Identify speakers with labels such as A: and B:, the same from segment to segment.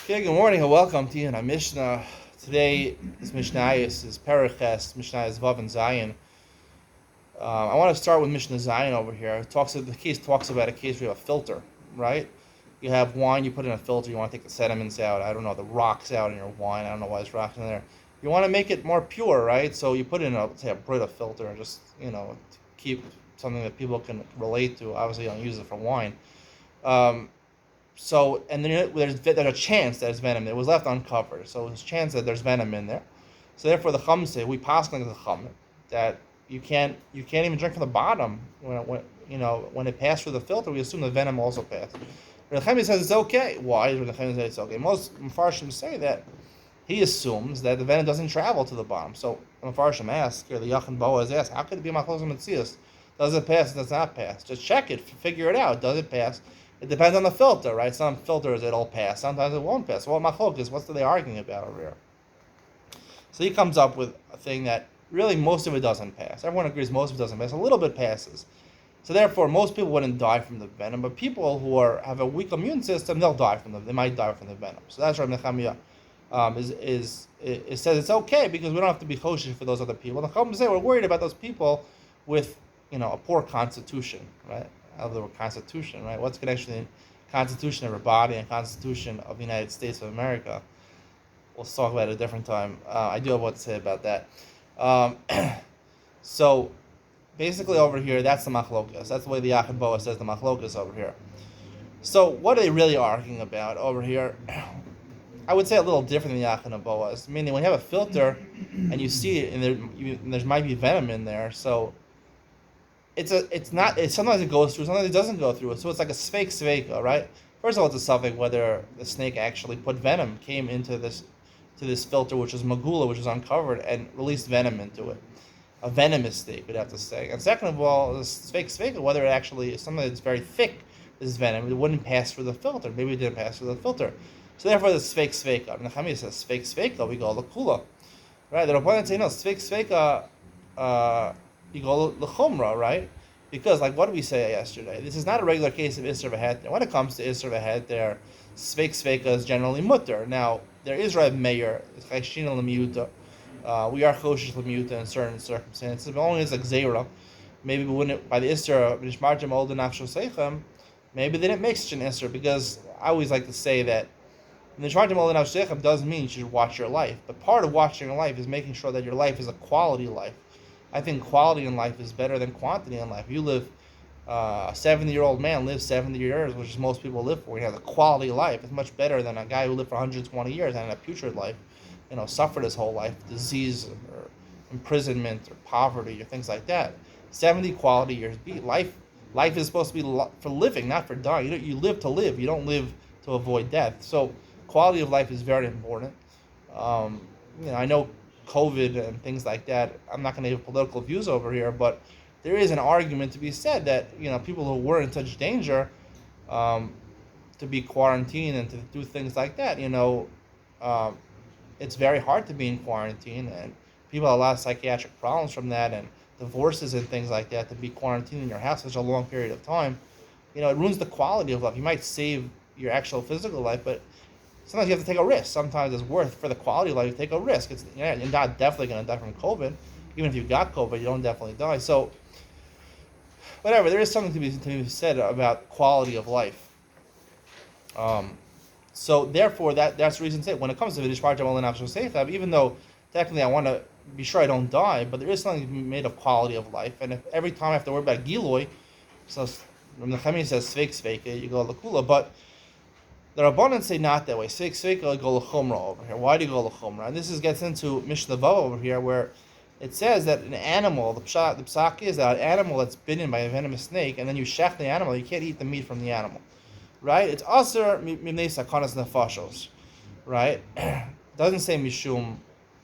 A: Okay, good morning and welcome to Iyun, HaMishna. Today is Mishnah is Periches, Mishnah is Vav and Zion. I want to start with Mishnah Zion over here. The case talks about a case where you have a filter, right? You have wine, you put in a filter, you want to take the sediments out, I don't know, the rocks out in your wine, I don't know why there's rocks in there. You want to make it more pure, right? So you put in a Brita filter and just, to keep something that people can relate to. Obviously, you don't use it for wine. And then there's a chance that there's venom. It was left uncovered, so there's a chance that there's venom in there. So therefore, the Chum say we pass like the Chum that you can't even drink from the bottom when it passed through the filter. We assume the venom also passed. But the Chum says it's okay. Why does the Chum say it's okay? Most Mepharshim say that he assumes that the venom doesn't travel to the bottom. So the Mepharshim ask, or the Yachin Boaz asks, how could it be Machlos Metzias? Does it pass? Does it not pass? Just check it, figure it out. Does it pass? It depends on the filter, right? Some filters it'll pass, sometimes it won't pass. Well, machlokes, what's they arguing about over here? So he comes up with a thing that really most of it doesn't pass. Everyone agrees most of it doesn't pass. A little bit passes. So therefore, most people wouldn't die from the venom, but people who have a weak immune system, they'll die from them. They might die from the venom. So that's why Nechemiah it says it's okay because we don't have to be kosher for those other people. The Chachamim say we're worried about those people with a poor constitution, right? Out of the word constitution, right? What's the connection in Constitution of our body and Constitution of the United States of America? We'll talk about it a different time. I do have what to say about that. So basically over here, that's the machlokas. That's the way the Yachid Boa says the machlokas over here. So what are they really arguing about over here? I would say a little different than Yachid Boas. Meaning when you have a filter and you see it and there might be venom in there, so sometimes it goes through, sometimes it doesn't go through. So it's like a sveka, right? First of all, it's a suffix whether the snake actually put venom, came into this filter, which is magula, which is uncovered, and released venom into it. A venomous snake, we'd have to say. And second of all, the sveka, whether it actually is something that's very thick, this venom, it wouldn't pass through the filter. Maybe it didn't pass through the filter. So therefore, the sveka. And the Chachamim says sveka, we go lakula. Right? The Rabbanan say no, sveka. You go l'chumra, right? Because, like, what did we say yesterday? This is not a regular case of Isser v'het. When it comes to Isser v'het, their sveka is generally mutter. Now, there is Reb Meir, chayshina l'miyuta. We are choshish l'miyuta in certain circumstances, but only as a gzeira. Maybe we wouldn't, by the Isser, v'nishmartem ol denafsho seichem, maybe they didn't make such an Isser, because I always like to say that v'nishmartem ol denafsho seichem does mean you should watch your life. But part of watching your life is making sure that your life is a quality life. I think quality in life is better than quantity in life. You live, a 70-year-old man lives 70 years, which is most people live for. He has a quality life. It's much better than a guy who lived for 120 years and had a putrid life, suffered his whole life, disease or imprisonment or poverty or things like that. 70 quality years. Life is supposed to be for living, not for dying. You live to live. You don't live to avoid death. So quality of life is very important. I know COVID and things like that. I'm not going to give political views over here, but there is an argument to be said that people who were in such danger to be quarantined and to do things like that, it's very hard to be in quarantine, and people have a lot of psychiatric problems from that, and divorces and things like that. To be quarantined in your house such a long period of time, it ruins the quality of life. You might save your actual physical life, but sometimes you have to take a risk. Sometimes it's worth, for the quality of life, you take a risk. You're not definitely going to die from COVID. Even if you got COVID, you don't definitely die. So, whatever, there is something to be said about quality of life. So therefore, that's the reason to say, when it comes to V'nishmartem ol denafsho seichem, even though technically I want to be sure I don't die, but there is something to be made of quality of life. And if every time I have to worry about giloy, so when the Chachamim says sveka, you go lakula, but the Rabbanan say not that way. Sveka go l'chumra over here. Why do you go l'chumra? And this gets into Mishnah Vav over here, where it says that an animal, the psak is that an animal that's bitten by a venomous snake, and then you shech the animal, you can't eat the meat from the animal, right? It's aser mimnei sakanas nefashos, right? It doesn't say mishum.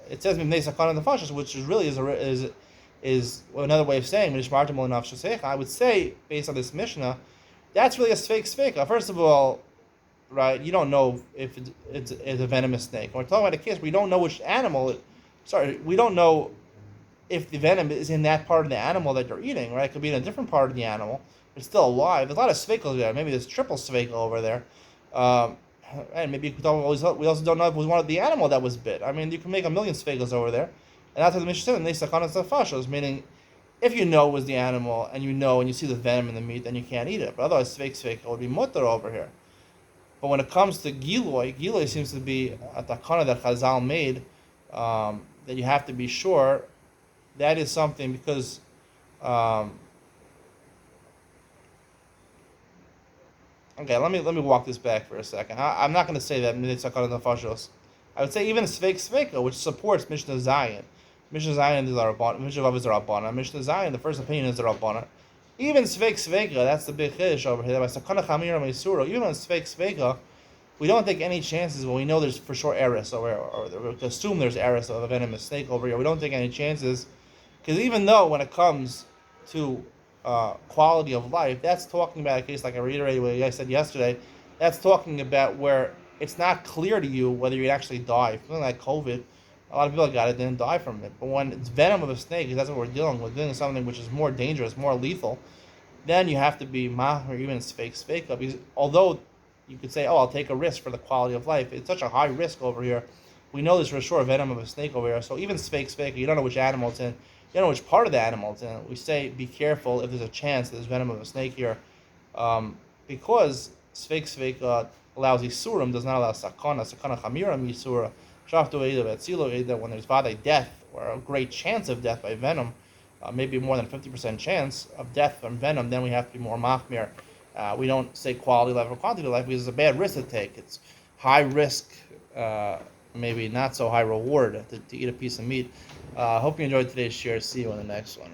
A: It says mimnei sakanas nefashos, which really is another way of saying v'nishmartem ol denafsho seichem. I would say, based on this Mishnah, that's really a sveka. First of all, right, you don't know if it's a venomous snake. When we're talking about a case, we don't know which animal. We don't know if the venom is in that part of the animal that you're eating. Right, it could be in a different part of the animal. It's still alive. There's a lot of svekos there. Maybe there's triple sveka over there. And maybe we also don't know if it was one of the animal that was bit. I mean, you can make a million sfegos over there. And that's what the Mishnah said, and they sakana safashos, meaning if you know it was the animal and you see the venom in the meat, then you can't eat it. But otherwise, sveka would be mutter over here. But when it comes to giloy seems to be a takana that Chazal made, that you have to be sure. That is something because okay, let me walk this back for a second. I'm not going to say that it's sakana nefashos. I would say even sveka, which supports Mishnah Zayin. Mishnah Zayin is our Rabbana. Mishnah Vav is our Rabbana. Mishnah Zayin, the first opinion is the Rabbana. Even sveka, that's the big chiddush over here. By sakana chamira meisura, even on sveka, we don't take any chances when we know there's for sure eris, or to assume there's eris of a venomous snake over here. We don't take any chances, because even though when it comes to quality of life, that's talking about a case, like I reiterated what I said yesterday, that's talking about where it's not clear to you whether you actually die. Something like COVID, a lot of people got it, didn't die from it. But when it's venom of a snake, because that's what we're dealing with, dealing with something which is more dangerous, more lethal, then you have to be mah, or even fake up. Because although you could say, oh, I'll take a risk for the quality of life, it's such a high risk over here. We know there's for sure venom of a snake over here. So even fake, you don't know which animal it's in. You don't know which part of the animal it's in. We say be careful if there's a chance there's venom of a snake here, because fake allows isurim, does not allow sakana chamira misura. Shaftu eida vetzilo eida, when there's vade death or a great chance of death by venom, maybe more than 50% chance of death from venom, then we have to be more machmir. We don't say quality life or quantity life because it's a bad risk to take. It's high risk, maybe not so high reward to eat a piece of meat. Hope you enjoyed today's share. See you on the next one.